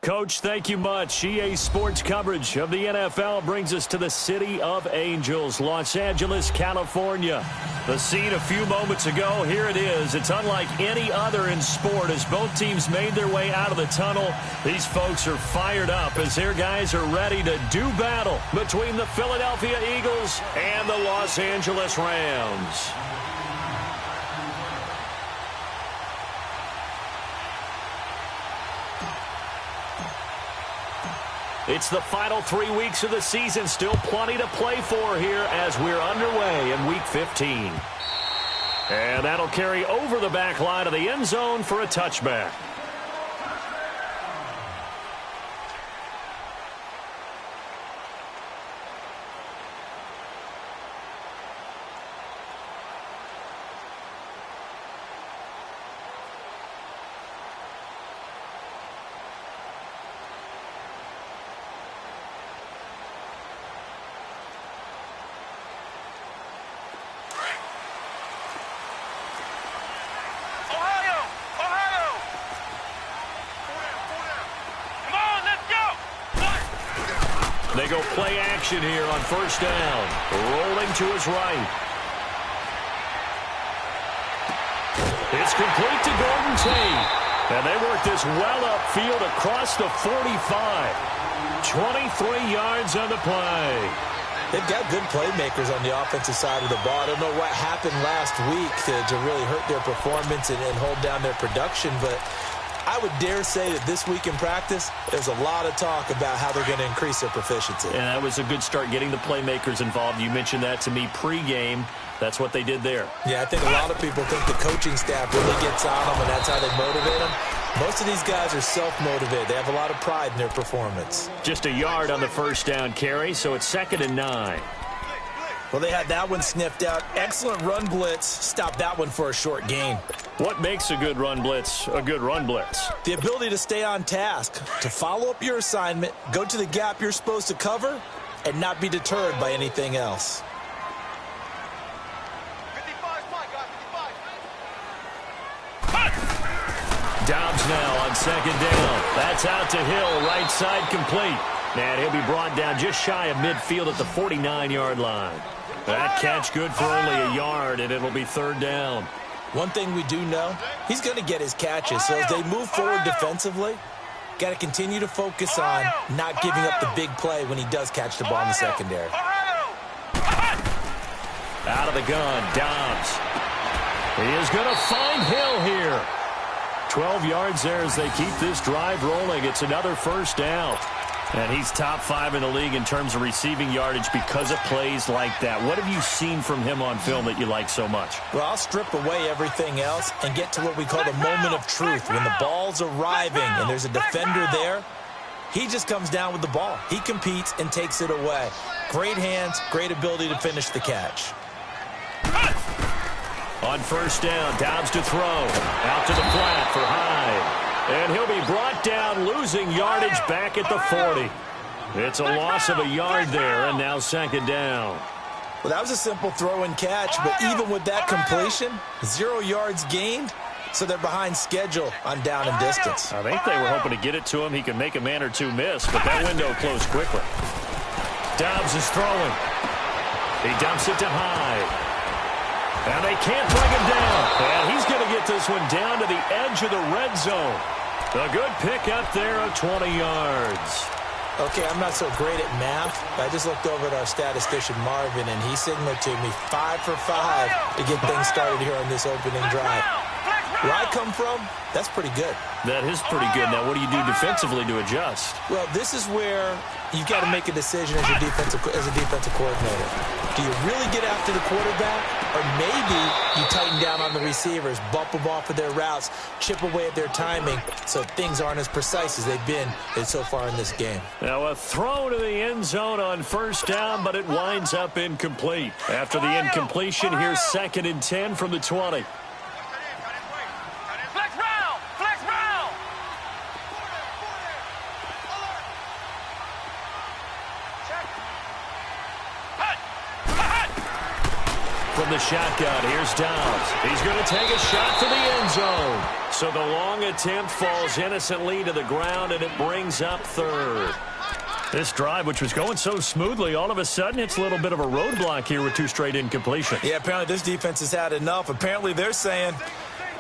Coach, thank you much. EA Sports coverage of the NFL brings us to the City of Angels, Los Angeles, California. The scene a few moments ago, here it is. It's unlike any other in sport as both teams made their way out of the tunnel. These folks are fired up as their guys are ready to do battle between the Philadelphia Eagles and the Los Angeles Rams. It's the final 3 weeks of the season. Still plenty to play for here as we're underway in Week 15. And that'll carry over the back line of the end zone for a touchback. They go play action here on first down. Rolling to his right. It's complete to Golden Tate. And they work this well upfield across the 45. 23 yards on the play. They've got good playmakers on the offensive side of the ball. I don't know what happened last week to really hurt their performance and hold down their production, but I would dare say that this week in practice, there's a lot of talk about how they're going to increase their proficiency. And that was a good start getting the playmakers involved. You mentioned that to me pregame. That's what they did there. Yeah, I think a lot of people think the coaching staff really gets on them, and that's how they motivate them. Most of these guys are self-motivated. They have a lot of pride in their performance. Just a yard on the first down carry, so it's 2nd and 9. Well, they had that one sniffed out. Excellent run blitz. Stopped that one for a short gain. What makes a good run blitz a good run blitz? The ability to stay on task, to follow up your assignment, go to the gap you're supposed to cover, and not be deterred by anything else. Dobbs now on 2nd down. That's out to Hill, right side complete. And he'll be brought down just shy of midfield at the 49-yard line. That catch good for only a yard, and it'll be 3rd down. One thing we do know, he's going to get his catches. So as they move forward defensively, got to continue to focus on not giving up the big play when he does catch the ball in the secondary. Out of the gun, Dobbs. He is going to find Hill here. 12 yards there as they keep this drive rolling. It's another first down. And he's top 5 in the league in terms of receiving yardage because of plays like that. What have you seen from him on film that you like so much? Well, I'll strip away everything else and get to what we call the moment of truth. When the ball's arriving and there's a defender there, he just comes down with the ball. He competes and takes it away. Great hands, great ability to finish the catch. On first down, Dobbs to throw. Out to the flat for Hyde. And he'll be brought down, losing yardage back at the 40. It's a loss of a yard there, and now 2nd down. Well, that was a simple throw and catch, but even with that completion, 0 yards gained, so they're behind schedule on down and distance. I think they were hoping to get it to him. He could make a man or two miss, but that window closed quickly. Dobbs is throwing. He dumps it to Hyde. And they can't bring him down. And he's going to get this one down to the edge of the red zone. A good pick up there of 20 yards. Okay, I'm not so great at math, but I just looked over at our statistician, Marvin, and he signaled to me 5 for 5 to get things started here on this opening drive. Where I come from, that's pretty good. That is pretty good. Now, what do you do defensively to adjust? Well, this is where you've got to make a decision as a defensive coordinator. Do you really get after the quarterback, or maybe you tighten down on the receivers, bump them off of their routes, chip away at their timing so things aren't as precise as they've been so far in this game? Now, a throw to the end zone on first down, but it winds up incomplete. After the incompletion, here's 2nd and 10 from the 20. From from the shotgun. Here's Downs. He's going to take a shot for the end zone. So the long attempt falls innocently to the ground, and it brings up third. This drive, which was going so smoothly, all of a sudden it's a little bit of a roadblock here with 2 straight incompletions. Yeah, apparently this defense has had enough. Apparently they're saying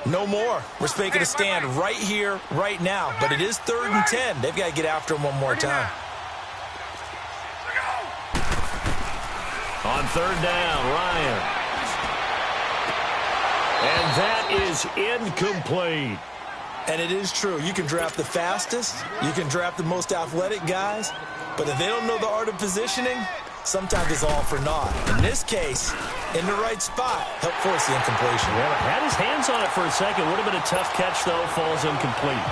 no more. We're making a stand right here, right now. But it is 3rd and 10. They've got to get after him one more time. On 3rd down, Ryan. And that is incomplete. And it is true. You can draft the fastest. You can draft the most athletic guys. But if they don't know the art of positioning, sometimes it's all for naught. In this case, in the right spot, helped force the incompletion. Well, had his hands on it for a second. Would have been a tough catch, though. Falls incomplete.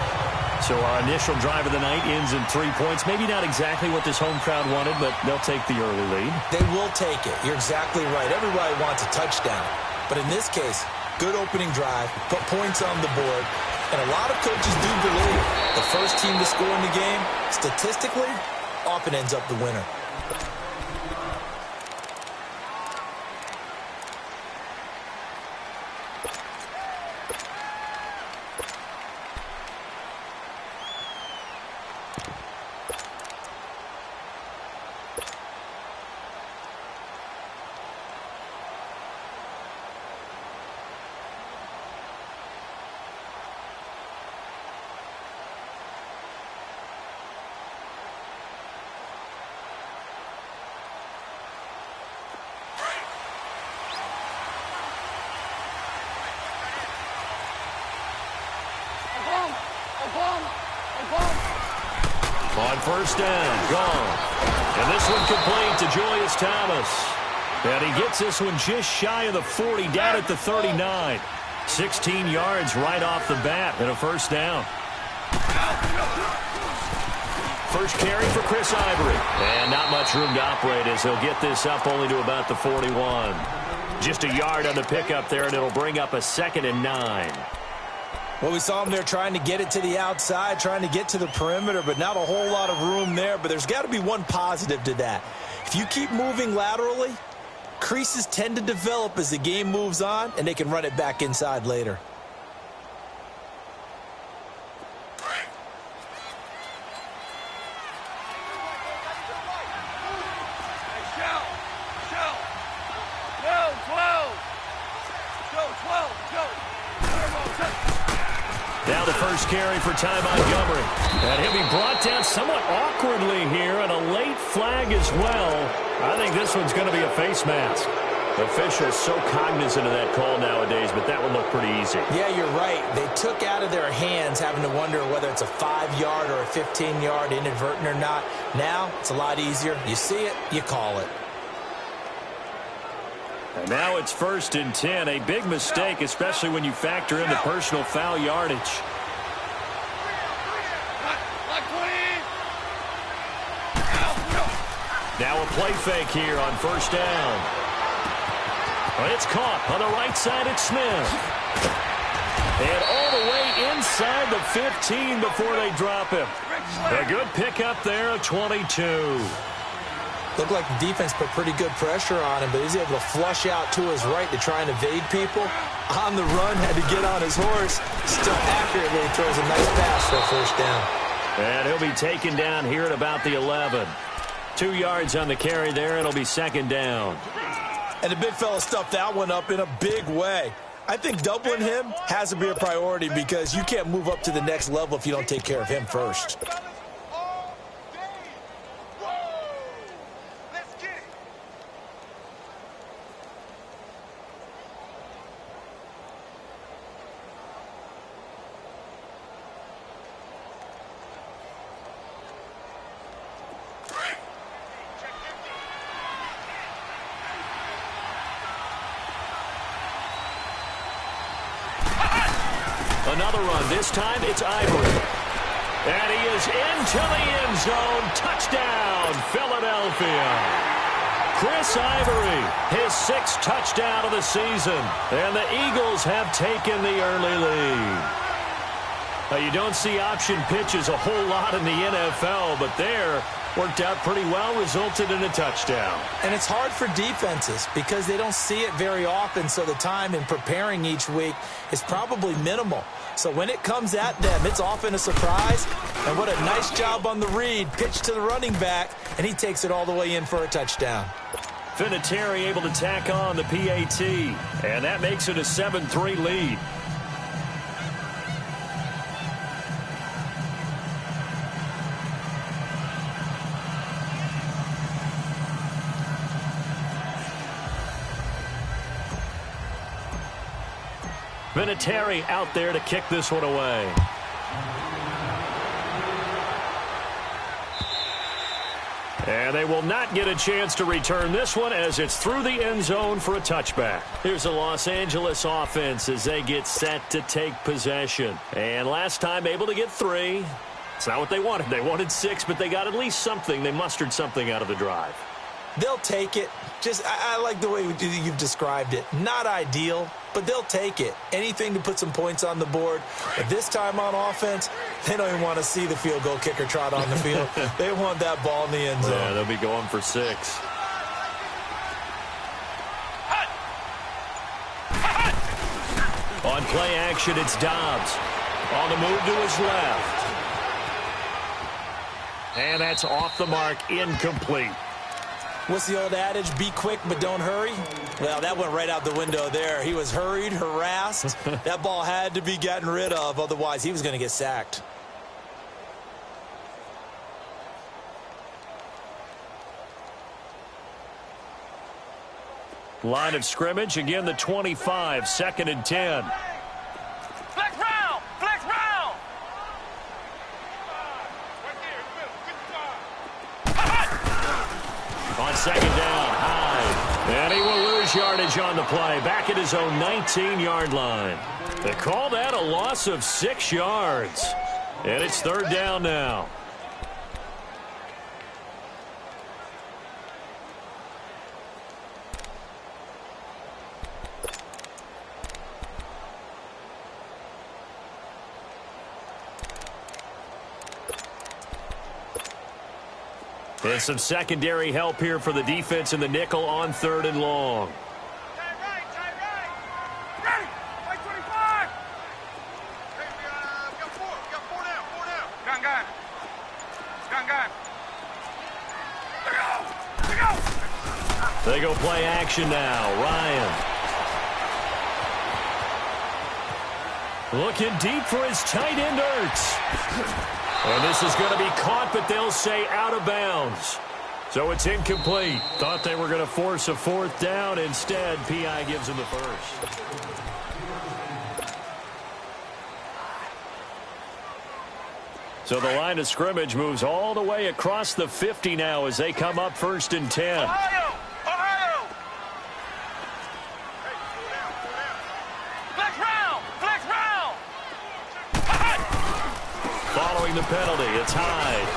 So our initial drive of the night ends in 3 points. Maybe not exactly what this home crowd wanted, but they'll take the early lead. They will take it. You're exactly right. Everybody wants a touchdown. But in this case, good opening drive, put points on the board. And a lot of coaches do believe the first team to score in the game, statistically, often ends up the winner. On 1st down, gone. And this one complete to Julius Thomas. And he gets this one just shy of the 40, down at the 39. 16 yards right off the bat and a 1st down. First carry for Chris Ivory. And not much room to operate as he'll get this up only to about the 41. Just a yard on the pickup there, and it'll bring up a 2nd and 9. Well, we saw him there trying to get it to the outside, trying to get to the perimeter, but not a whole lot of room there. But there's got to be one positive to that. If you keep moving laterally, creases tend to develop as the game moves on, and they can run it back inside later. Now the first carry for Ty Montgomery. And he'll be brought down somewhat awkwardly here, and a late flag as well. I think this one's going to be a face mask. Officials so cognizant of that call nowadays, but that one looked pretty easy. Yeah, you're right. They took out of their hands having to wonder whether it's a 5-yard or a 15-yard inadvertent or not. Now it's a lot easier. You see it, you call it. And now it's 1st and 10. A big mistake, especially when you factor in the personal foul yardage. Now a play fake here on 1st down. But it's caught on the right side. It's Smith. And all the way inside the 15 before they drop him. A good pickup there at 22. Looked like the defense put pretty good pressure on him, but he's able to flush out to his right to try and evade people. On the run, had to get on his horse. Still accurately throws a nice pass for a 1st down. And he'll be taken down here at about the 11. 2 yards on the carry there. It'll be 2nd down. And the big fella stuffed that one up in a big way. I think doubling him has to be a priority because you can't move up to the next level if you don't take care of him first. Another run. This time it's Ivory. And he is into the end zone. Touchdown, Philadelphia. Chris Ivory, his 6th touchdown of the season. And the Eagles have taken the early lead. Now, you don't see option pitches a whole lot in the NFL, but there Worked out pretty well, resulted in a touchdown. And it's hard for defenses because they don't see it very often, so the time in preparing each week is probably minimal. So when it comes at them, it's often a surprise. And what a nice job on the read. Pitch to the running back, and he takes it all the way in for a touchdown. Vinatieri able to tack on the PAT, and that makes it a 7-3 lead. Vinatieri out there to kick this one away. And they will not get a chance to return this one as it's through the end zone for a touchback. Here's a Los Angeles offense as they get set to take possession. And last time able to get 3. It's not what they wanted. They wanted 6, but they got at least something. They mustered something out of the drive. They'll take it. I like the way you've described it. Not ideal, but they'll take it. Anything to put some points on the board. But this time on offense, they don't even want to see the field goal kicker trot on the field. They want that ball in the end zone. Yeah, they'll be going for 6. On play action, it's Dobbs. On the move to his left. And that's off the mark, incomplete. What's the old adage? Be quick, but don't hurry? Well, that went right out the window there. He was hurried, harassed. That ball had to be gotten rid of, otherwise he was going to get sacked. Line of scrimmage, again the 25, 2nd and 10. Flex round! Flex round! On 2nd down, Hyde. And he will lose yardage on the play. Back at his own 19-yard line. They call that a loss of 6 yards. And it's 3rd down now. And some secondary help here for the defense in the nickel on 3rd and long. Tie right. Ready! Play 25! Hey, we got 4. We got 4 down. Gun. Let go! They go play action now. Ryan. Looking deep for his tight end, Ertz. And this is going to be caught, but they'll say out of bounds. So it's incomplete. Thought they were going to force a 4th down. Instead, P.I. gives them the first. So the line of scrimmage moves all the way across the 50 now as they come up 1st and 10. Ohio! Flex round! Following the penalty, it's Hyde.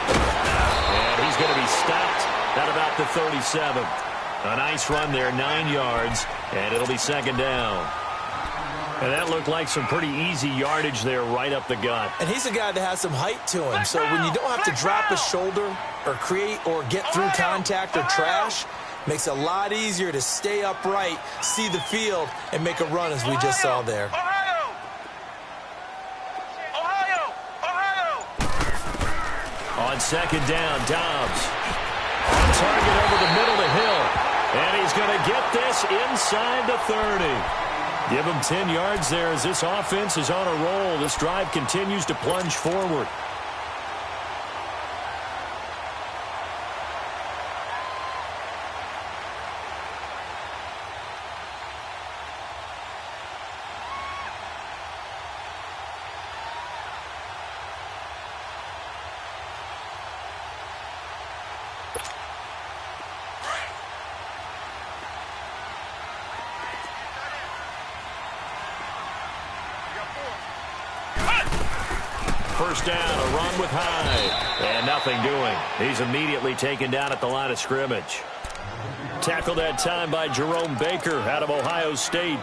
And he's going to be stopped at about the 37. A nice run there, 9 yards, and it'll be 2nd down. And that looked like some pretty easy yardage there right up the gut. And he's a guy that has some height to him, so when you don't have to drop a shoulder or create or get through contact or trash, makes it a lot easier to stay upright, see the field, and make a run as we just saw there. On 2nd down, Dobbs. On target over the middle to Hill. And he's going to get this inside the 30. Give him 10 yards there as this offense is on a roll. This drive continues to plunge forward. First down, a run with Hyde. And nothing doing. He's immediately taken down at the line of scrimmage. Tackled that time by Jerome Baker out of Ohio State.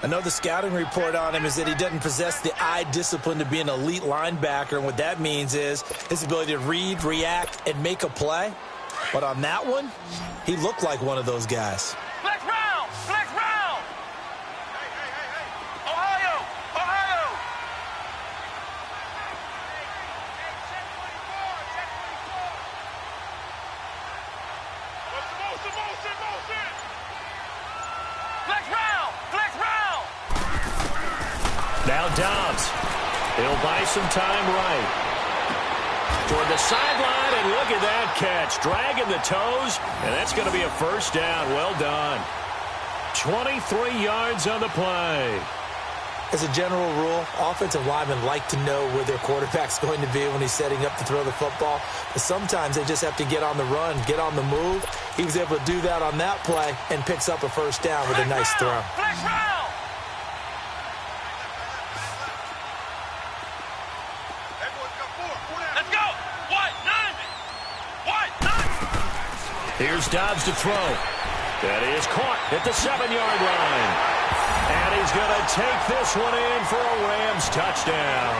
I know the scouting report on him is that he doesn't possess the eye discipline to be an elite linebacker, and what that means is his ability to read, react, and make a play. But on that one, he looked like one of those guys. Flex round! Flex round! Hey! Ohio! Ohio! Check 24! Check 24! Motion! Flex round! Flex round! Now Dobbs. He'll buy some time right. Toward the sideline, and look at that catch. Dragging the toes, and that's going to be a first down. Well done. 23 yards on the play. As a general rule, offensive linemen like to know where their quarterback's going to be when he's setting up to throw the football. But sometimes they just have to get on the run, get on the move. He was able to do that on that play and picks up a first down with a nice throw. Flex round! Let's go! White, 9! Here's Dobbs to throw. That is caught at the 7-yard line. And he's going to take this one in for a Rams touchdown.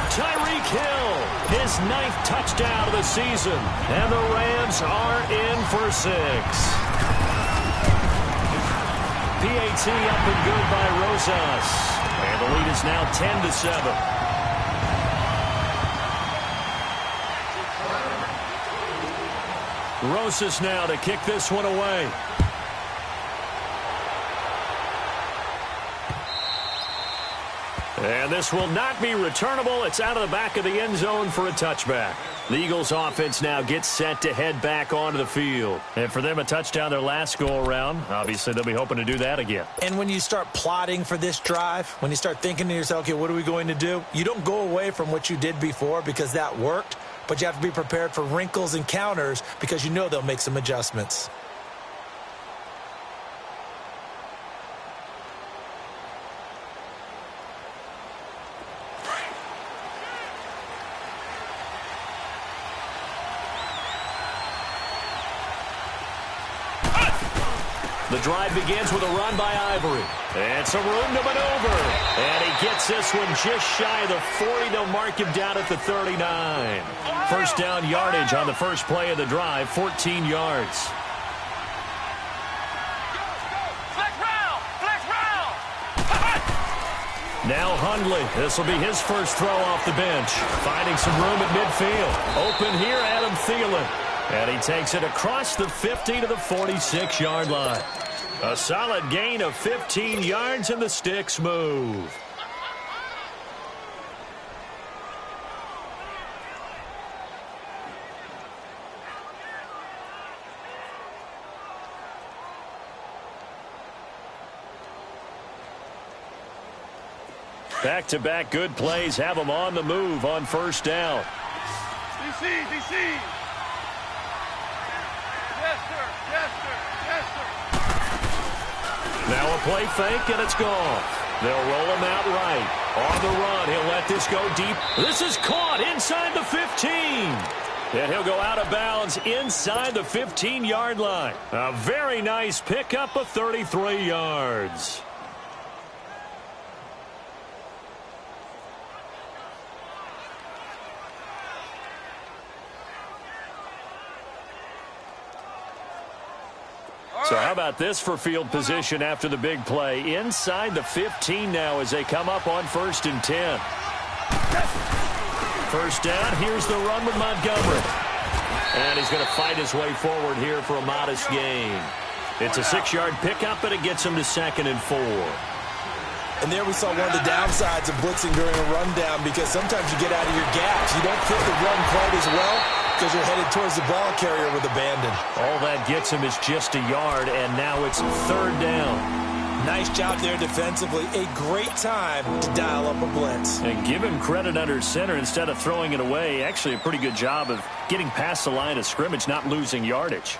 Tyreek Hill, his 9th touchdown of the season. And the Rams are in for 6. PAT up and good by Rosas. And the lead is now 10-7. Rosas now to kick this one away. And this will not be returnable. It's out of the back of the end zone for a touchback. The Eagles offense now gets set to head back onto the field. And for them, a touchdown their last go-around. Obviously, they'll be hoping to do that again. And when you start plotting for this drive, when you start thinking to yourself, okay, what are we going to do? You don't go away from what you did before because that worked. But you have to be prepared for wrinkles and counters because you know they'll make some adjustments. The drive begins with a run by Ivory. And some room to maneuver. And he gets this one just shy of the 40. They'll mark him down at the 39. First down yardage on the first play of the drive, 14 yards. Flex round! Flex round! Now Hundley. This will be his first throw off the bench. Finding some room at midfield. Open here, Adam Thielen. And he takes it across the 50 to the 46-yard line. A solid gain of 15 yards, and the sticks move. Back-to-back good plays have them on the move on first down. DC! Yes, sir! Now a play fake, and it's gone. They'll roll him out right. On the run, he'll let this go deep. This is caught inside the 15. And he'll go out of bounds inside the 15-yard line. A very nice pickup of 33 yards. So how about this for field position after the big play? Inside the 15 now as they come up on 1st and 10. First down, here's the run with Montgomery. And he's going to fight his way forward here for a modest gain. It's a 6-yard pickup, and it gets him to 2nd and 4. And there we saw one of the downsides of blitzing during a rundown because sometimes you get out of your gaps. You don't fit the run quite as well because you're headed towards the ball carrier with abandon. All that gets him is just a yard, and now it's 3rd down. Nice job there defensively. A great time to dial up a blitz. And give him credit under center instead of throwing it away. Actually a pretty good job of getting past the line of scrimmage, not losing yardage.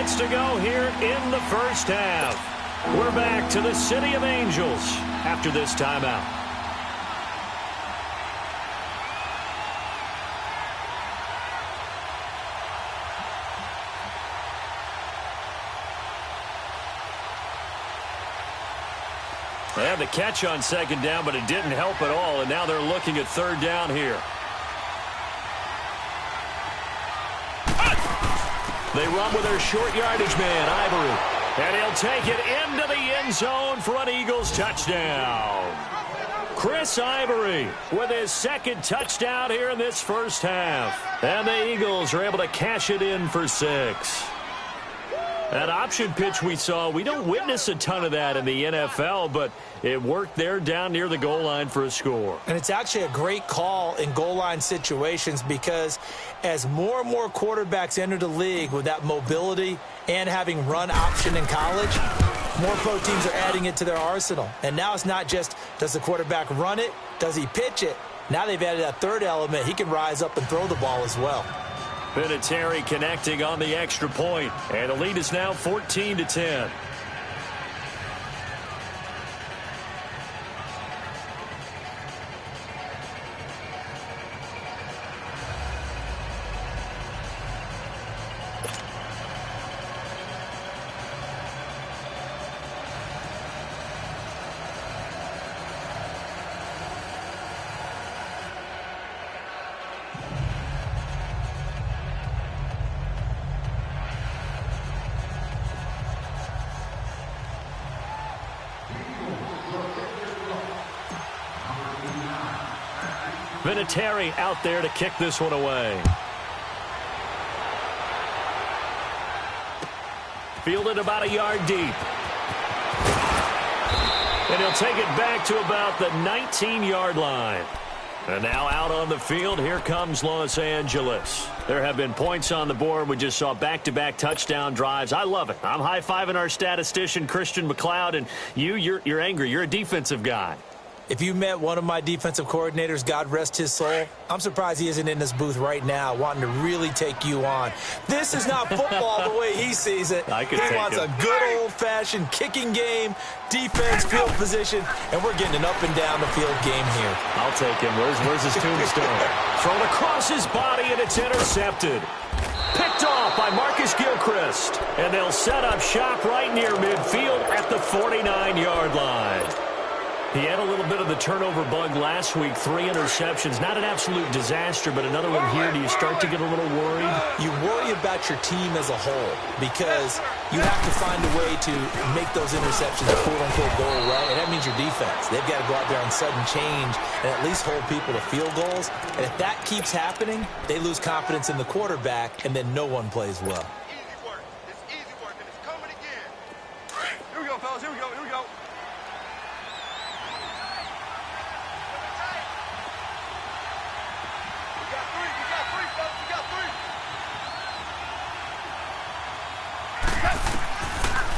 minutes to go here in the first half. We're back to the City of Angels after this timeout. They had the catch on second down, but it didn't help at all, and now they're looking at third down here. They run with their short yardage man, Ivory. And he'll take it into the end zone for an Eagles touchdown. Chris Ivory with his second touchdown here in this first half. And the Eagles are able to cash it in for 6. That option pitch we saw, we don't witness a ton of that in the NFL, but it worked there down near the goal line for a score. And it's actually a great call in goal line situations because as more and more quarterbacks enter the league with that mobility and having run option in college, more pro teams are adding it to their arsenal. And now it's not just does the quarterback run it, does he pitch it? Now they've added that third element. He can rise up and throw the ball as well. Vinatieri connecting on the extra point, and the lead is now 14-10. Vinatieri out there to kick this one away. Fielded about a yard deep. And he'll take it back to about the 19-yard line. And now out on the field, here comes Los Angeles. There have been points on the board. We just saw back-to-back touchdown drives. I love it. I'm high-fiving our statistician, Christian McLeod, and you're angry. You're a defensive guy. If you met one of my defensive coordinators, God rest his soul, I'm surprised he isn't in this booth right now wanting to really take you on. This is not football the way he sees it. He wants a good old-fashioned kicking game, defense, field position, and we're getting an up-and-down-the-field game here. I'll take him. Where's his tombstone? Thrown across his body, and it's intercepted. Picked off by Marcus Gilchrist. And they'll set up shop right near midfield at the 49-yard line. He had a little bit of the turnover bug last week, 3 interceptions. Not an absolute disaster, but another one here. Do you start to get a little worried? You worry about your team as a whole because you have to find a way to make those interceptions, quote-unquote, go away, and that means your defense. They've got to go out there on sudden change and at least hold people to field goals. And if that keeps happening, they lose confidence in the quarterback, and then no one plays well. Easy work. It's easy work, and it's coming again. Here we go, fellas. Here we go. Here we go.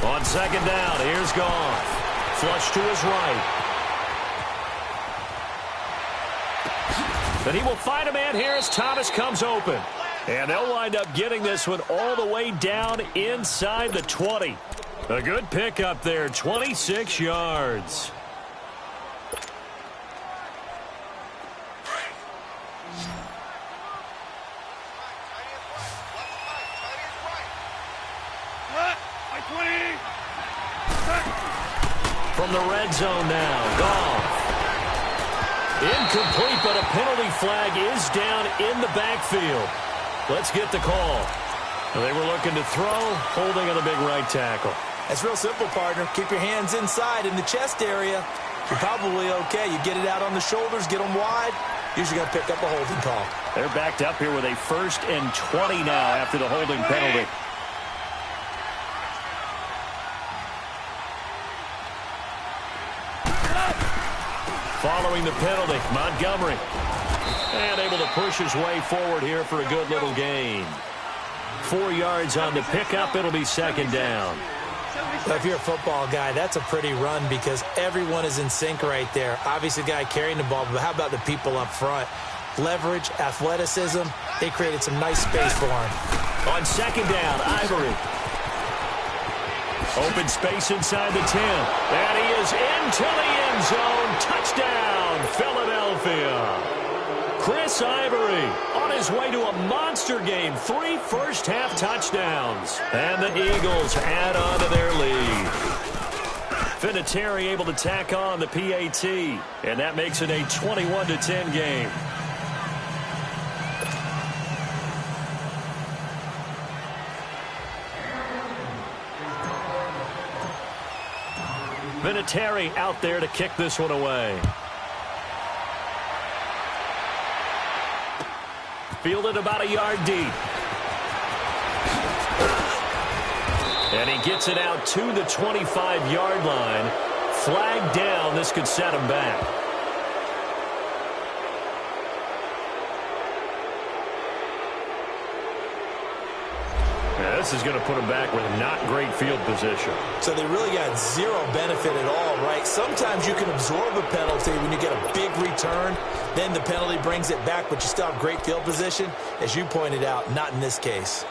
On second down, here's Goff. Flush to his right. But he will find a man here as Thomas comes open. And they'll wind up getting this one all the way down inside the 20. A good pickup there, 26 yards. From the red zone now, Goff. Incomplete, but a penalty flag is down in the backfield. Let's get the call. They were looking to throw, holding on the big right tackle. That's real simple, partner. Keep your hands inside in the chest area. You're probably okay. You get it out on the shoulders, get them wide. Usually going to pick up a holding call. They're backed up here with a 1st and 20 now after the holding penalty. Following the penalty, Montgomery. And able to push his way forward here for a good little gain. 4 yards on the pickup. It'll be second down. Well, if you're a football guy, that's a pretty run because everyone is in sync right there. Obviously, the guy carrying the ball, but how about the people up front? Leverage, athleticism, they created some nice space for him. On second down, Ivory. Open space inside the 10. And he is into the end zone. Touchdown, Philadelphia. Chris Ivory on his way to a monster game. 3 first-half touchdowns. And the Eagles add on to their lead. Vinatieri able to tack on the PAT. And that makes it a 21-10 game. Vinatieri out there to kick this one away. Fielded about a yard deep. And he gets it out to the 25-yard line. Flag down. This could set him back. This is going to put him back with not great field position. So they really got zero benefit at all, right? Sometimes you can absorb a penalty when you get a big return. Then the penalty brings it back, but you still have great field position. As you pointed out, not in this case.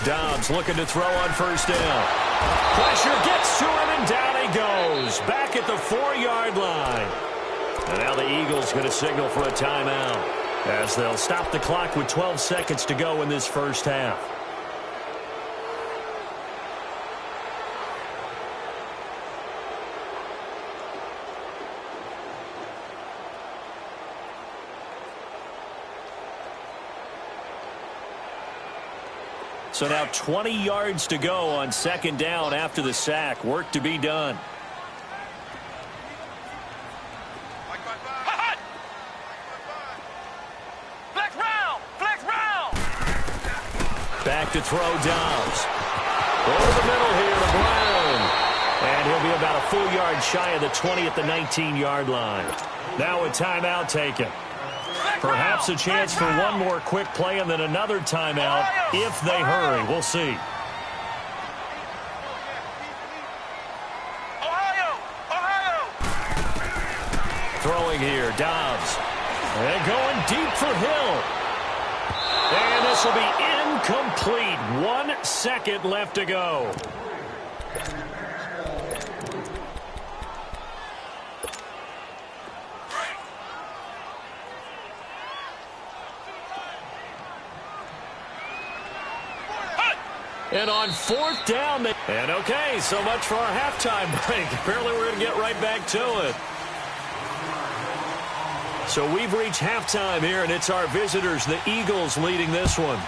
Dobbs looking to throw on first down. Pressure gets to him, and down he goes. Back at the 4-yard line. And now the Eagles going to signal for a timeout as they'll stop the clock with 12 seconds to go in this first half. So now 20 yards to go on second down after the sack. Work to be done. Back to throw Dobbs. Over the middle here to Brown. And he'll be about a full yard shy of the 20 at the 19-yard line. Now a timeout taken. Perhaps a chance for one more quick play and then another timeout if they hurry. We'll see. Throwing here, Dobbs. And going deep for Hill. And this will be incomplete. 1 second left to go. And on fourth down, and okay, so much for our halftime break. Apparently we're going to get right back to it. So we've reached halftime here, and it's our visitors, the Eagles, leading this one.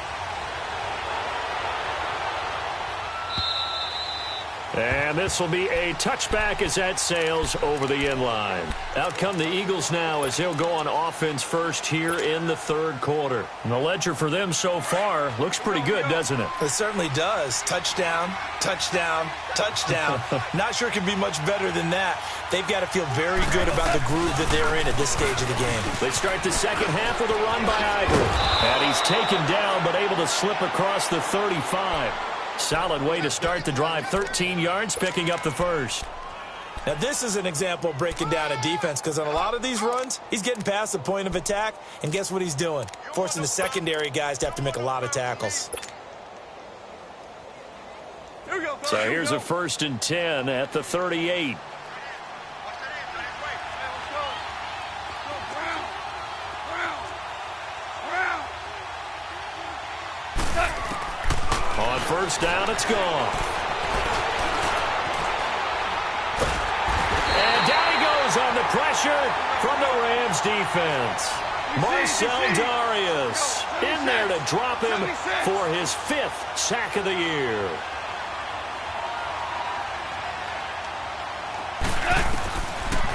And this will be a touchback as that sails over the end line. Out come the Eagles now as they'll go on offense first here in the third quarter. And the ledger for them so far looks pretty good, doesn't it? It certainly does. Touchdown, touchdown, touchdown. Not sure it can be much better than that. They've got to feel very good about the groove that they're in at this stage of the game. They start the second half with a run by Ivory. And he's taken down but able to slip across the 35. Solid way to start the drive. 13 yards, picking up the first. Now, this is an example of breaking down a defense because on a lot of these runs, he's getting past the point of attack, and guess what he's doing? Forcing the secondary guys to have to make a lot of tackles. So here's a 1st and 10 at the 38. On first down, it's gone. And down he goes on the pressure from the Rams defense. Marcel Darius in there to drop him for his 5th sack of the year.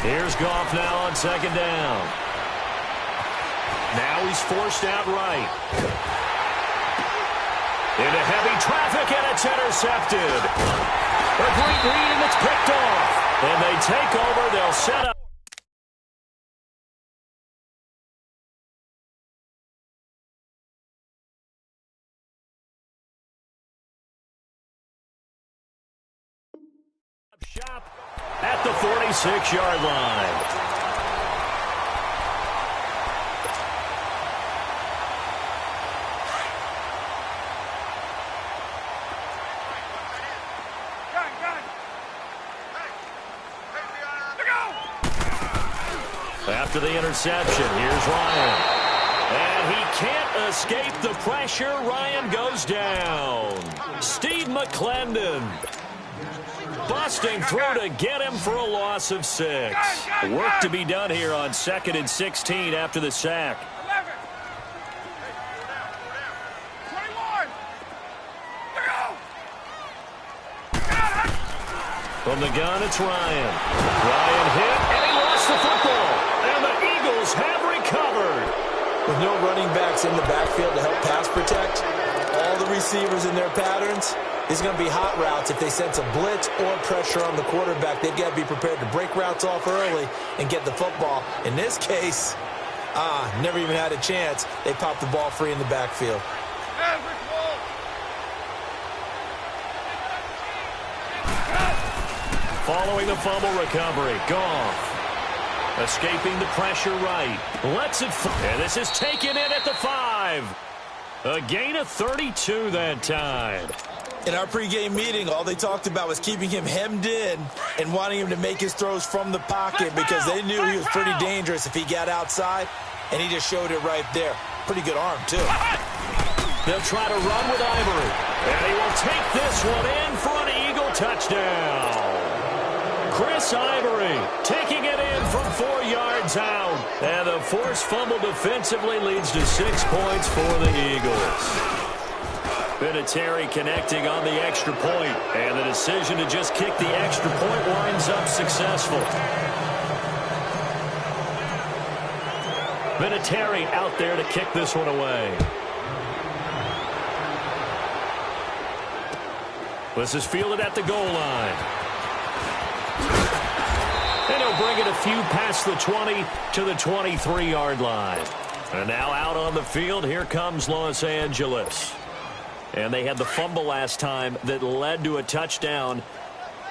Here's Goff now on second down. Now he's forced out right. Into heavy traffic, and it's intercepted. A great read, and it's picked off. And they take over. They'll set up. Shop at the 46-yard line. After the interception, here's Ryan. And he can't escape the pressure. Ryan goes down. Steve McClendon busting through to get him for a loss of 6. Work to be done here on 2nd and 16 after the sack. 11. 21. From the gun, it's Ryan. Ryan hit, and he lost the football. And the Eagles have recovered. With no running backs in the backfield to help pass protect, all the receivers in their patterns, these are going to be hot routes. If they sense a blitz or pressure on the quarterback, they've got to be prepared to break routes off early and get the football. In this case, never even had a chance. They popped the ball free in the backfield. Following the fumble recovery, Goff escaping the pressure right. Lets it and this is taken in at the 5. A gain of 32 that time. In our pregame meeting, all they talked about was keeping him hemmed in and wanting him to make his throws from the pocket because they knew he was pretty dangerous if he got outside, and he just showed it right there. Pretty good arm, too. They'll try to run with Ivory, and he will take this one in for an Eagle touchdown. Chris Ivory taking it in from 4 yards out, and the forced fumble defensively leads to 6 points for the Eagles. Vinatieri connecting on the extra point, and the decision to just kick the extra point winds up successful. Vinatieri out there to kick this one away. This is fielded at the goal line. And he'll bring it a few past the 20 to the 23-yard line. And now out on the field, here comes Los Angeles. And they had the fumble last time that led to a touchdown.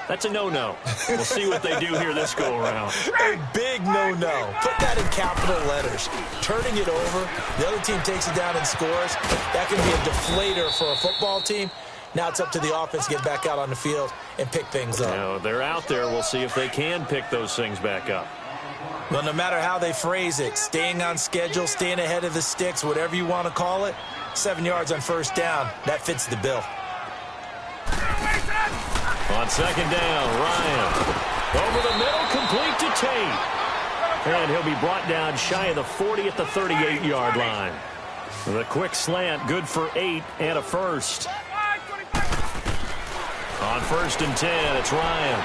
That's a no-no. We'll see what they do here this go-around. A big no-no. Put that in capital letters. Turning it over, the other team takes it down and scores. That can be a deflator for a football team. Now it's up to the offense to get back out on the field and pick things up. Now, they're out there. We'll see if they can pick those things back up. Well, no matter how they phrase it, staying on schedule, staying ahead of the sticks, whatever you want to call it, 7 yards on first down, that fits the bill. On second down, Ryan over the middle, complete to Tate. And he'll be brought down shy of the 40 at the 38-yard line. The quick slant, good for 8 and a first. On 1st and 10, it's Ryan.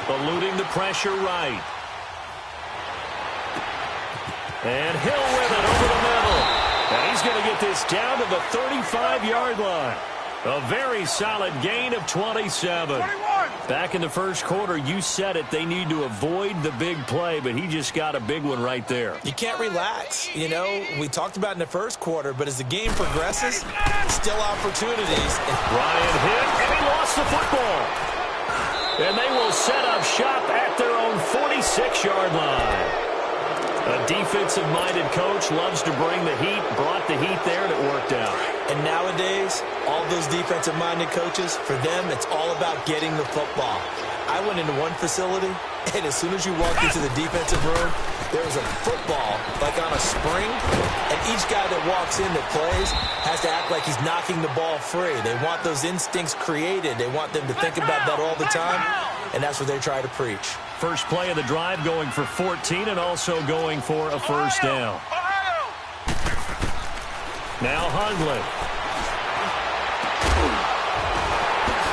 Eluding the pressure right. And Hill with it over the middle. And he's going to get this down to the 35-yard line. A very solid gain of 27. Back in the first quarter, you said it, they need to avoid the big play, but he just got a big one right there. You can't relax. You know, we talked about in the first quarter, but as the game progresses, still opportunities. Ryan hit, and he lost the football. And they will set up shop at their own 46-yard line. A defensive-minded coach loves to bring the heat, brought the heat there, and it worked out. And nowadays, all those defensive-minded coaches, for them, it's all about getting the football. I went into one facility, and as soon as you walked into the defensive room, there was a football, like on a spring, and each guy that walks in that plays has to act like he's knocking the ball free. They want those instincts created. They want them to think about that all the time, and that's what they try to preach. First play of the drive going for 14 and also going for a first down. Now Hundley.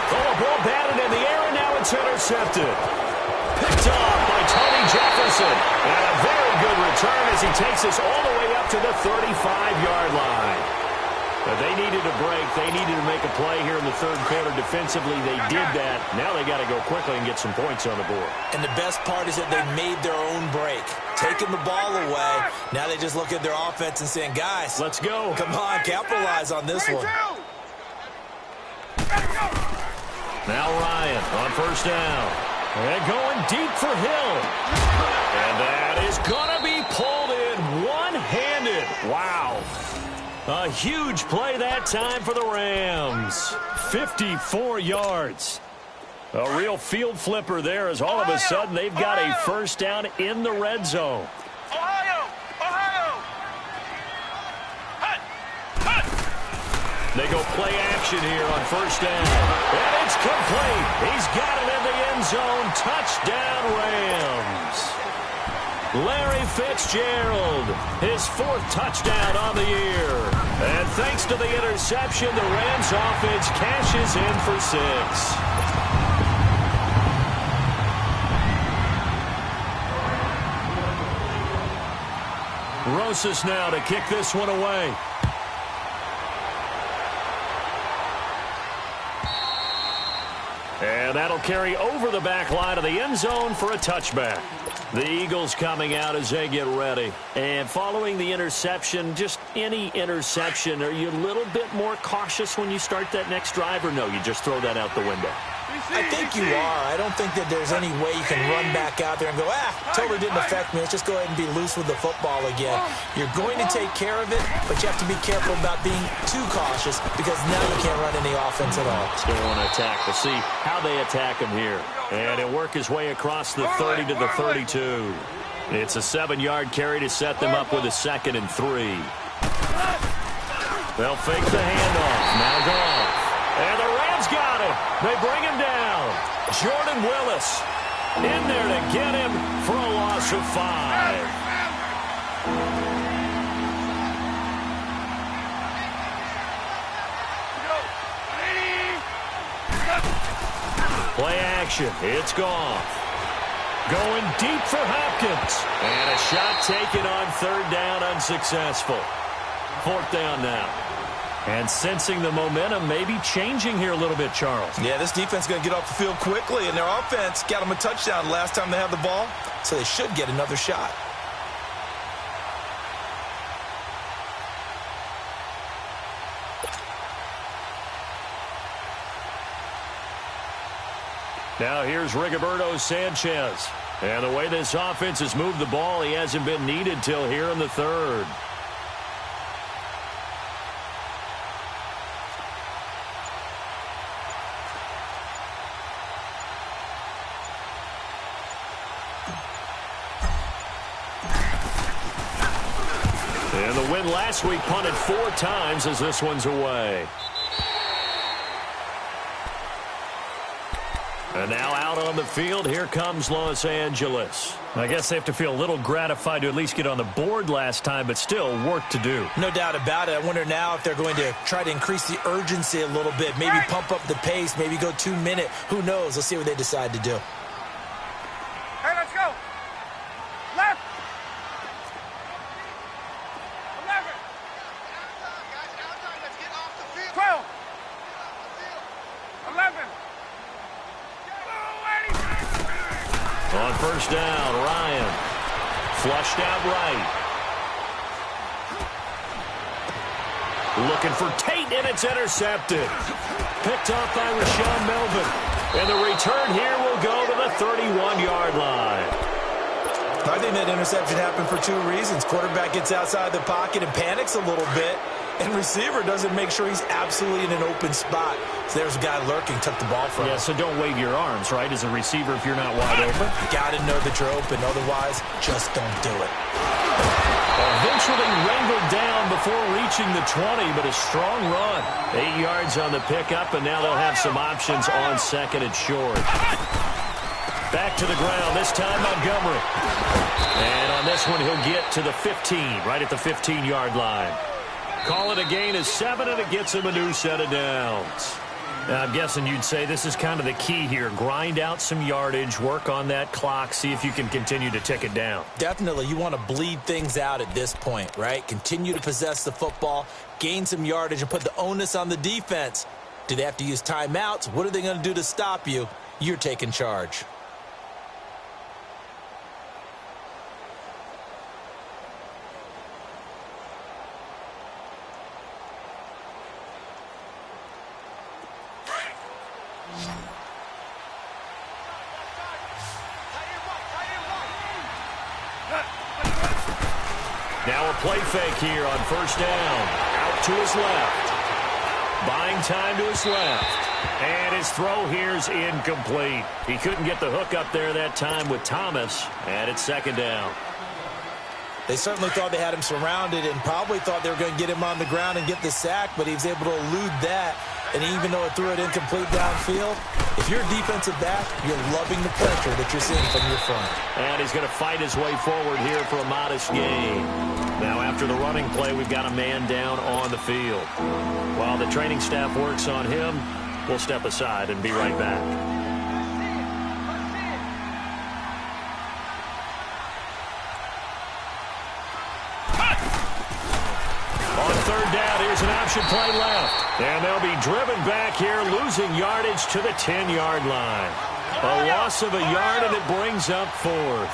Oh, a ball batted in the air, and now it's intercepted. Picked off by Tony Jefferson. And a very good return as he takes us all the way up to the 35-yard line. They needed a break. They needed to make a play here in the third quarter defensively. They did that. Now they got to go quickly and get some points on the board. And the best part is that they made their own break. Taking the ball away. Now they just look at their offense and saying, guys, let's go. Come on, capitalize on this one. Now Ryan on first down. And going deep for Hill. And that is going to be pulled in one-handed. Wow. A huge play that time for the Rams. 54 yards. A real field flipper there as all of a sudden they've got a first down in the red zone. They go play action here on first down. And it's complete. He's got it in the end zone. Touchdown, Rams. Larry Fitzgerald, his 4th touchdown on the year. And thanks to the interception, the Rams offense cashes in for 6. Rosas now to kick this one away. And that'll carry over the back line of the end zone for a touchback. The Eagles coming out as they get ready. And following the interception, just any interception, are you a little bit more cautious when you start that next drive, or no, you just throw that out the window? I think you are. I don't think that there's any way you can run back out there and go, totally didn't affect me. Let's just go ahead and be loose with the football again. You're going to take care of it, but you have to be careful about being too cautious because now you can't run any offense at all. Still want to attack. We'll see how they attack him here. And he'll work his way across the 30 to the 32. It's a 7-yard carry to set them up with a 2nd and 3. They'll fake the handoff. Now Goff. And the Rams got him. They bring him down. Jordan Willis in there to get him for a loss of 5. Play action. It's Goff. Going deep for Hopkins. And a shot taken on 3rd down, unsuccessful. 4th down now. And sensing the momentum maybe changing here a little bit, Charles. Yeah, this defense is going to get off the field quickly, and their offense got them a touchdown last time they had the ball, so they should get another shot. Now here's Rigoberto Sanchez. And the way this offense has moved the ball, he hasn't been needed till here in the 3rd. And the win last week punted 4 times as this one's away. And now out on the field, here comes Los Angeles. I guess they have to feel a little gratified to at least get on the board last time, but still work to do. No doubt about it. I wonder now if they're going to try to increase the urgency a little bit, maybe pump up the pace, maybe go 2-minute. Who knows? Let's see what they decide to do. Hey, let's go. Left. 11. Let's get off the field. 12. 11. On first down, Ryan. Flushed out right. Looking for Tate, and it's intercepted. Picked off by Rashawn Melvin. And the return here will go to the 31-yard line. I think that interception happened for 2 reasons. Quarterback gets outside the pocket and panics a little bit. And receiver doesn't make sure he's absolutely in an open spot. So there's a guy lurking, took the ball from him. Yeah, so don't wave your arms, right, as a receiver if you're not wide open. You got to know that you're open. Otherwise, just don't do it. Eventually wrangled down before reaching the 20, but a strong run. 8 yards on the pickup, and now they'll have some options on 2nd and short. Back to the ground, this time Montgomery. And on this one, he'll get to the 15, right at the 15-yard line. Call it a gain of 7, and it gets him a new set of downs. I'm guessing you'd say this is kind of the key here. Grind out some yardage, work on that clock, see if you can continue to tick it down. Definitely. You want to bleed things out at this point, right? Continue to possess the football, gain some yardage, and put the onus on the defense. Do they have to use timeouts? What are they going to do to stop you? You're taking charge. Now a play fake here on first down. Out to his left. Buying time to his left. And his throw here's incomplete. He couldn't get the hook up there that time with Thomas. And it's second down. They certainly thought they had him surrounded and probably thought they were going to get him on the ground and get the sack, but he was able to elude that. And even though it threw it incomplete downfield, if you're a defensive back, you're loving the pressure that you're seeing from your front. And he's going to fight his way forward here for a modest gain. Now after the running play, we've got a man down on the field. While the training staff works on him, we'll step aside and be right back. On third down, here's an option play left. And they'll be driven back here, losing yardage to the 10-yard line. A loss of a yard, and it brings up fourth.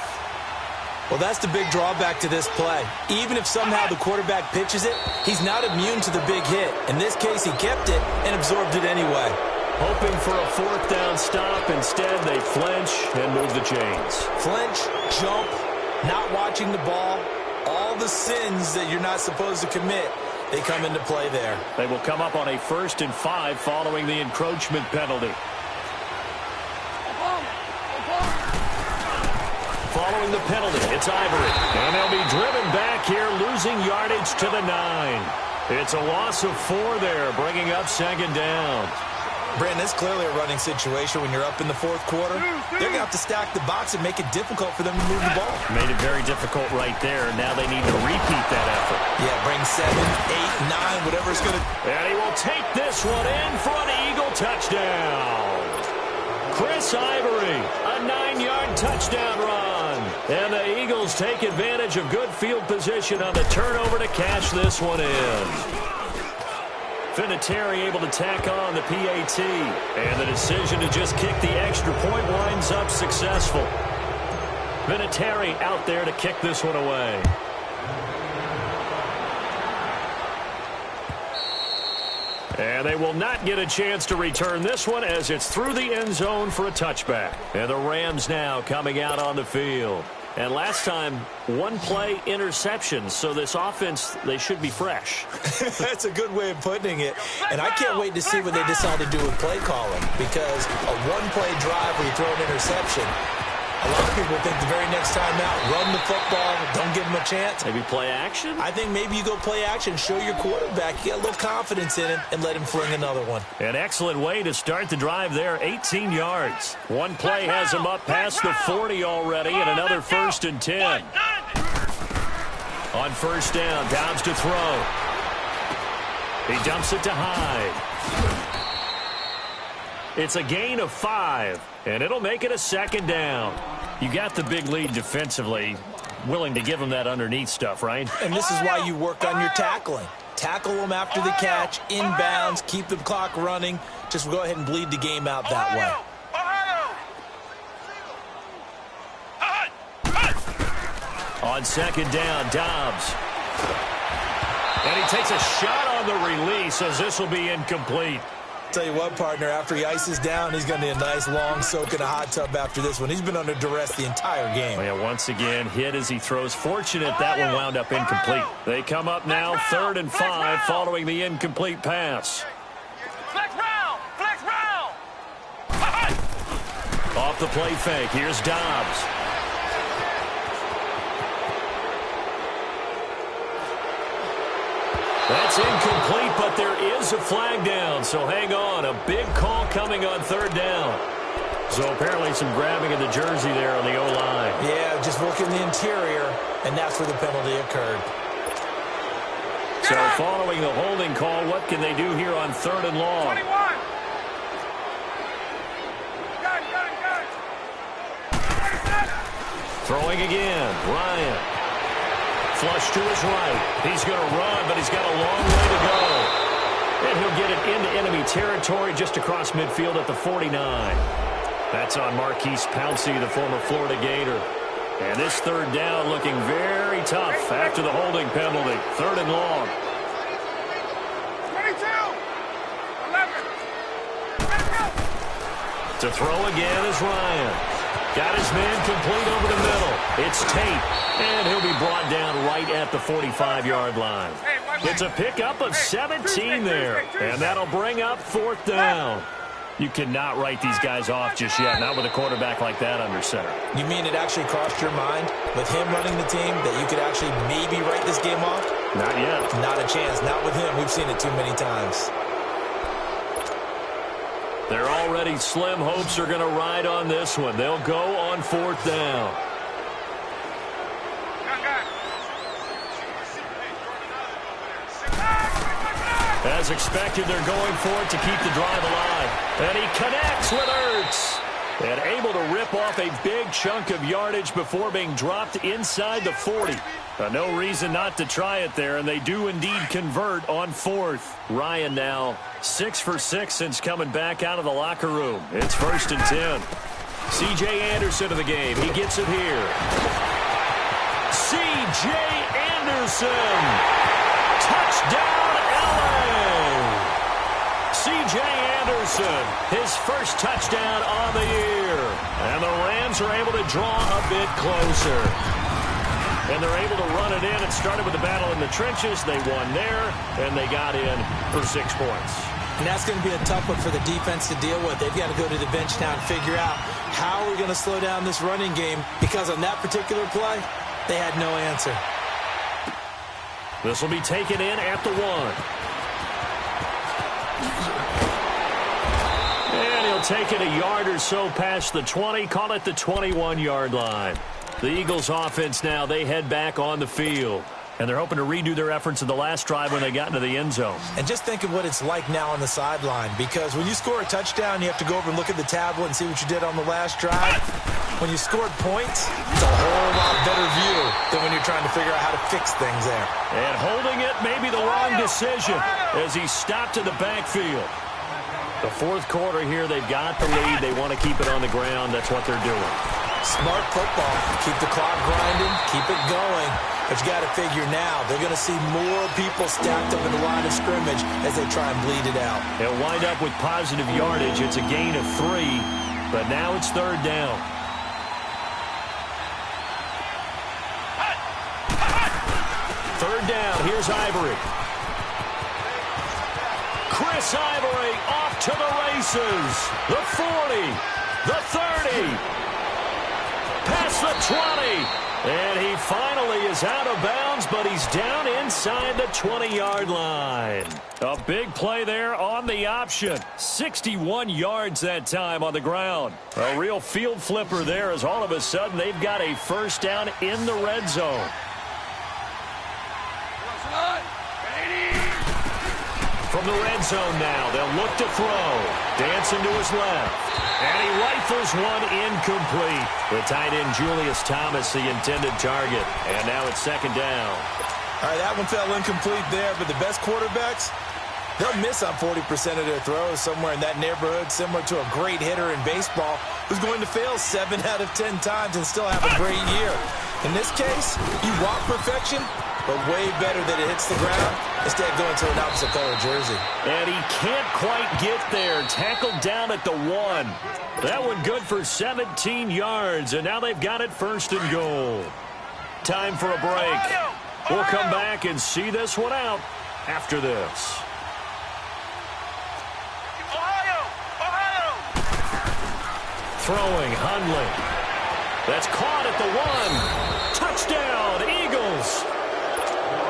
Well, that's the big drawback to this play. Even if somehow the quarterback pitches it, he's not immune to the big hit. In this case, he kept it and absorbed it anyway. Hoping for a fourth down stop. Instead, they flinch and move the chains. Flinch, jump, not watching the ball. All the sins that you're not supposed to commit, they come into play there. They will come up on a 1st and 5 following the encroachment penalty. Following the penalty, it's Ivory. And they'll be driven back here, losing yardage to the 9. It's a loss of 4 there, bringing up second down. Brandon, it's clearly a running situation when you're up in the fourth quarter. They're going to have to stack the box and make it difficult for them to move the ball. Made it very difficult right there. Now they need to repeat that effort. Yeah, bring 7, 8, 9, whatever it's going to. And he will take this one in for an Eagle touchdown. Chris Ivory, a 9-yard touchdown run. And the Eagles take advantage of good field position on the turnover to cash this one in. Vinatieri able to tack on the PAT. And the decision to just kick the extra point winds up successful. Vinatieri out there to kick this one away. And they will not get a chance to return this one as it's through the end zone for a touchback. And the Rams now coming out on the field. And last time, one play interception. So this offense, they should be fresh. That's a good way of putting it. And I can't wait to see what they decide to do with play calling. Because a one-play drive where you throw an interception, a lot of people think the very next time out, run the football, don't give them a chance. Maybe play action? I think maybe you go play action, show your quarterback, you get a little confidence in him, and let him fling another one. An excellent way to start the drive there, 18 yards. One play has him up past the 40 already, and another 1st and 10. On first down, Dobbs to throw. He dumps it to Hyde. It's a gain of 5, and it'll make it a second down. You got the big lead defensively, willing to give them that underneath stuff, right? And this is why you work on your tackling. Tackle them after the catch, inbounds, keep the clock running. Just go ahead and bleed the game out that way. On second down, Dobbs. And he takes a shot on the release as this will be incomplete. Tell you what, partner, after he ices down, he's going to need a nice long soak in a hot tub after this one. He's been under duress the entire game. Well, yeah, once again, hit as he throws. Fortunate that one wound up incomplete. They come up now 3rd and 5 following the incomplete pass. Flex round! Flex round! Off the play fake, here's Dobbs. That's incomplete, but there is a flag down, so hang on. A big call coming on 3rd down. So apparently some grabbing of the jersey there on the O-line. Yeah, just working the interior, and that's where the penalty occurred. So following the holding call, what can they do here on 3rd and long? 21. Throwing again. Ryan. Flush to his right. He's going to run, but he's got a long way to go. And he'll get it into enemy territory just across midfield at the 49. That's on Marquise Pouncey, the former Florida Gator. And this third down looking very tough after the holding penalty. 3rd and long. 22. 11. To throw again is Ryan. Got his man complete over the middle. It's Tate, and he'll be brought down right at the 45-yard line. It's a pickup of 17 there, and that'll bring up 4th down. You cannot write these guys off just yet, not with a quarterback like that under center. You mean it actually crossed your mind with him running the team that you could actually maybe write this game off? Not yet. Not a chance. Not with him. We've seen it too many times. They're already slim hopes are going to ride on this one. They'll go on 4th down. As expected, they're going for it to keep the drive alive. And he connects with Ertz. And able to rip off a big chunk of yardage before being dropped inside the 40. No reason not to try it there, and they do indeed convert on 4th. Ryan now 6 for 6 since coming back out of the locker room. It's 1st and 10. C.J. Anderson of the game. He gets it here. C.J. Anderson. Touchdown, L.A. C.J. Anderson, his first touchdown on the year. And the Rams are able to draw a bit closer. And they're able to run it in. It started with the battle in the trenches. They won there, and they got in for 6 points. And that's going to be a tough one for the defense to deal with. They've got to go to the bench now and figure out how we're going to slow down this running game, because on that particular play, they had no answer. This will be taken in at the 1. And he'll take it a yard or so past the 20, call it the 21-yard line. The Eagles offense now, they head back on the field. And they're hoping to redo their efforts in the last drive when they got into the end zone. And just think of what it's like now on the sideline, because when you score a touchdown, you have to go over and look at the tablet and see what you did on the last drive. When you scored points, it's a whole lot better view than when you're trying to figure out how to fix things there. And holding it may be the wrong decision as he stopped in the backfield. The 4th quarter here, they've got the lead. They want to keep it on the ground. That's what they're doing. Smart football. Keep the clock grinding. Keep it going. But you got to figure now, they're going to see more people stacked up in the line of scrimmage as they try and bleed it out. They'll wind up with positive yardage. It's a gain of 3, but now it's 3rd down. Third down, here's Ivory. Chris Ivory off to the races. The 40, the 30, past the 20. And he finally is out of bounds, but he's down inside the 20-yard line. A big play there on the option. 61 yards that time on the ground. A real field flipper there as all of a sudden they've got a 1st down in the red zone. From the red zone now, they'll look to throw. Dancing to his left. And he rifles one incomplete. The tight end Julius Thomas, the intended target. And now it's 2nd down. All right, that one fell incomplete there, but the best quarterbacks, they'll miss on 40% of their throws somewhere in that neighborhood, similar to a great hitter in baseball who's going to fail 7 out of 10 times and still have a great year. In this case, you want perfection, but way better that it hits the ground instead of going to an opposite color jersey. And he can't quite get there. Tackled down at the 1. That one good for 17 yards, and now they've got it 1st and goal. Time for a break. We'll come back and see this one out after this. Throwing, Hundley. That's caught at the 1. Touchdown, Eagles.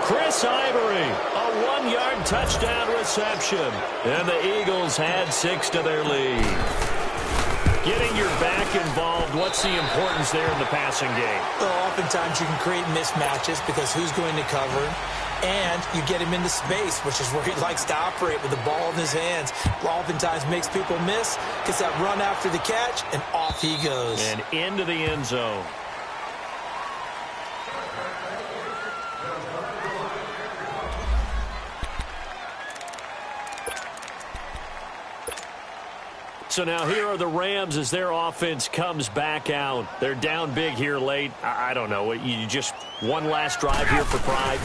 Chris Ivory, a 1-yard touchdown reception. And the Eagles had 6 to their lead. Getting your back involved, what's the importance there in the passing game? Well, oftentimes you can create mismatches because who's going to cover him? And you get him into space, which is where he likes to operate with the ball in his hands. Oftentimes makes people miss, gets that run after the catch, and off he goes. And into the end zone. So now here are the Rams as their offense comes back out. They're down big here late. I don't know. You just one last drive here for pride?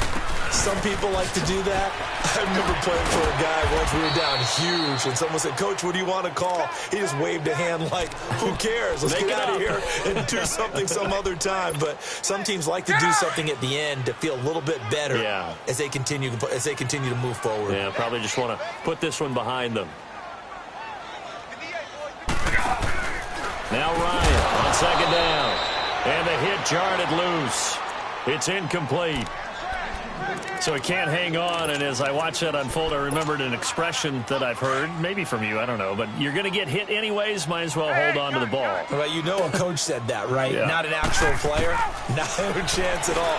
Some people like to do that. I remember playing for a guy once. We were down huge, and someone said, "Coach, what do you want to call?" He just waved a hand like, who cares? Let's get out of here and do something some other time. But some teams like to do something at the end to feel a little bit better as they continue to move forward. Yeah, probably just want to put this one behind them. Now Ryan on second down. And the hit jarred it loose. It's incomplete. So he can't hang on, and as I watch that unfold, I remembered an expression that I've heard, maybe from you, I don't know, but you're going to get hit anyways, might as well hold on to the ball. Well, you know a coach said that, right? Yeah. Not an actual player. Not a chance at all.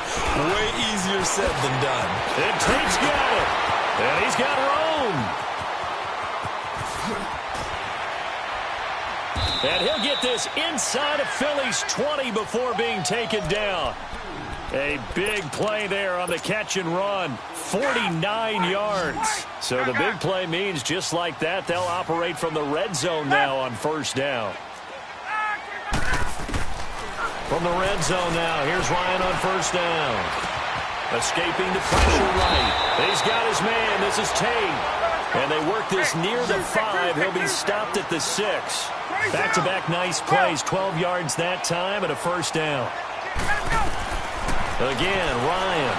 Way easier said than done. And Tate's got it. And he's got Rome. And he'll get this inside of Philly's 20 before being taken down. A big play there on the catch and run. 49 yards. So the big play means just like that, they'll operate from the red zone now on first down. From the red zone now, here's Ryan on first down. Escaping the pressure right. He's got his man. This is Tate. And they work this near the 5. He'll be stopped at the 6. Back-to-back nice plays. 12 yards that time and a first down. Again, Ryan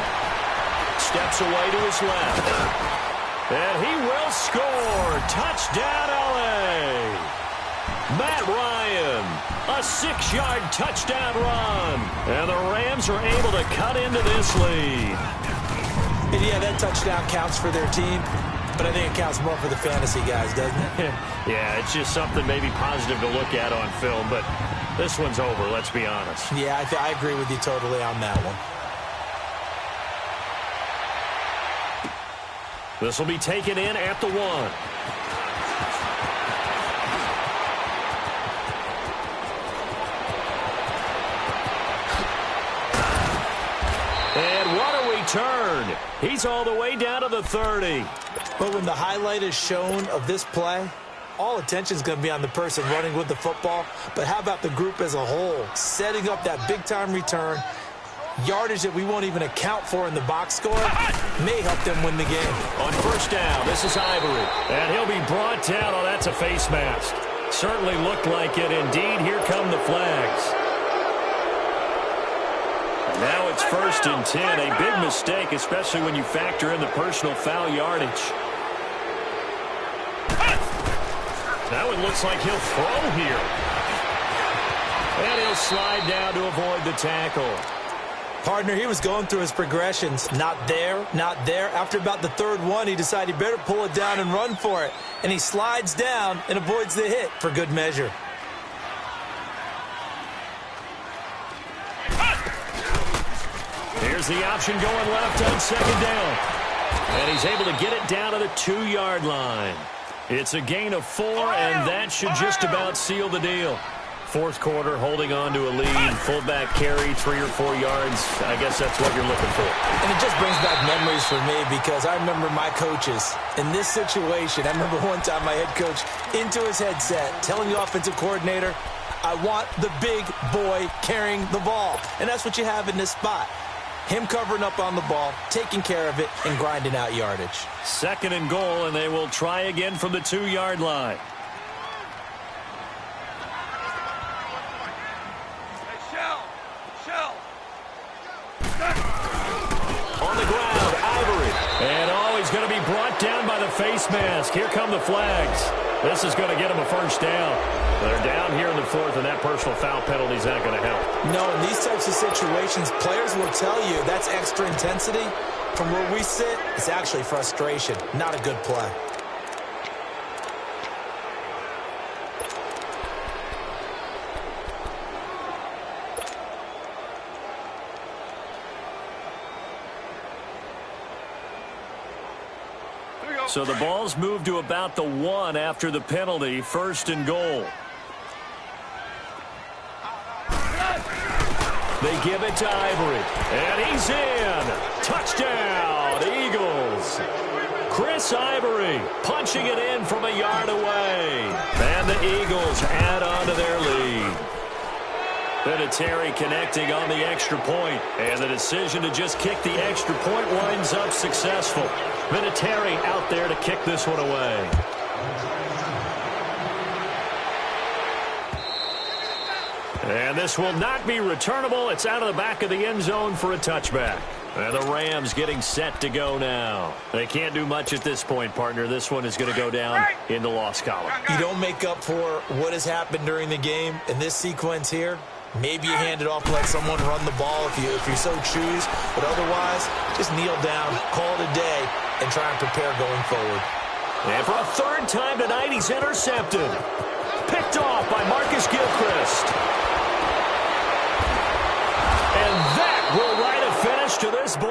steps away to his left. And he will score. Touchdown, L.A. Matt Ryan, a 6-yard touchdown run. And the Rams are able to cut into this lead. And yeah, that touchdown counts for their team, but I think it counts more for the fantasy guys, doesn't it? Yeah, it's just something maybe positive to look at on film, but this one's over, let's be honest. Yeah, I agree with you totally on that one. This will be taken in at the 1. And what a return. He's all the way down to the 30. But when the highlight is shown of this play, all attention is going to be on the person running with the football. But how about the group as a whole? Setting up that big-time return, yardage that we won't even account for in the box score, may help them win the game. On first down, this is Ivory. And he'll be brought down. Oh, that's a face mask. Certainly looked like it. Indeed, here come the flags. Now it's 1st and 10. A big mistake, especially when you factor in the personal foul yardage. Now it looks like he'll throw here. And he'll slide down to avoid the tackle. Partner, he was going through his progressions. Not there, not there. After about the 3rd one, he decided he better pull it down and run for it. And he slides down and avoids the hit for good measure. Here's the option going left on 2nd down. And he's able to get it down to the 2-yard line. It's a gain of 4, and that should just about seal the deal. 4th quarter, holding on to a lead. Fullback carry, 3 or 4 yards. I guess that's what you're looking for. And it just brings back memories for me because I remember my coaches in this situation. I remember one time my head coach into his headset telling the offensive coordinator, I want the big boy carrying the ball. And that's what you have in this spot. Him covering up on the ball, taking care of it, and grinding out yardage. 2nd and goal, and they will try again from the 2-yard line. On the ground, Ivory. And he's going to be brought down by the face mask. Here come the flags. This is going to get him a first down. They're down here in the 4th, and that personal foul penalty is not going to help. No, in these types of situations, players will tell you that's extra intensity. From where we sit, it's actually frustration. Not a good play. So the ball's moved to about the 1 after the penalty. 1st and goal. They give it to Ivory. And he's in. Touchdown, Eagles. Chris Ivory punching it in from a yard away. And And the Eagles add on to their lead. Vinatieri connecting on the extra point. And the decision to just kick the extra point winds up successful. Vinatieri out there to kick this one away. And this will not be returnable. It's out of the back of the end zone for a touchback. And the Rams getting set to go now. They can't do much at this point, partner. This one is going to go down in the loss column. You don't make up for what has happened during the game in this sequence here. Maybe you hand it off and let someone run the ball if you so choose. But otherwise, just kneel down, call it a day, and try and prepare going forward. And for a third time tonight, he's intercepted. Picked off by Marcus Gilchrist. And that will write a finish to this ball.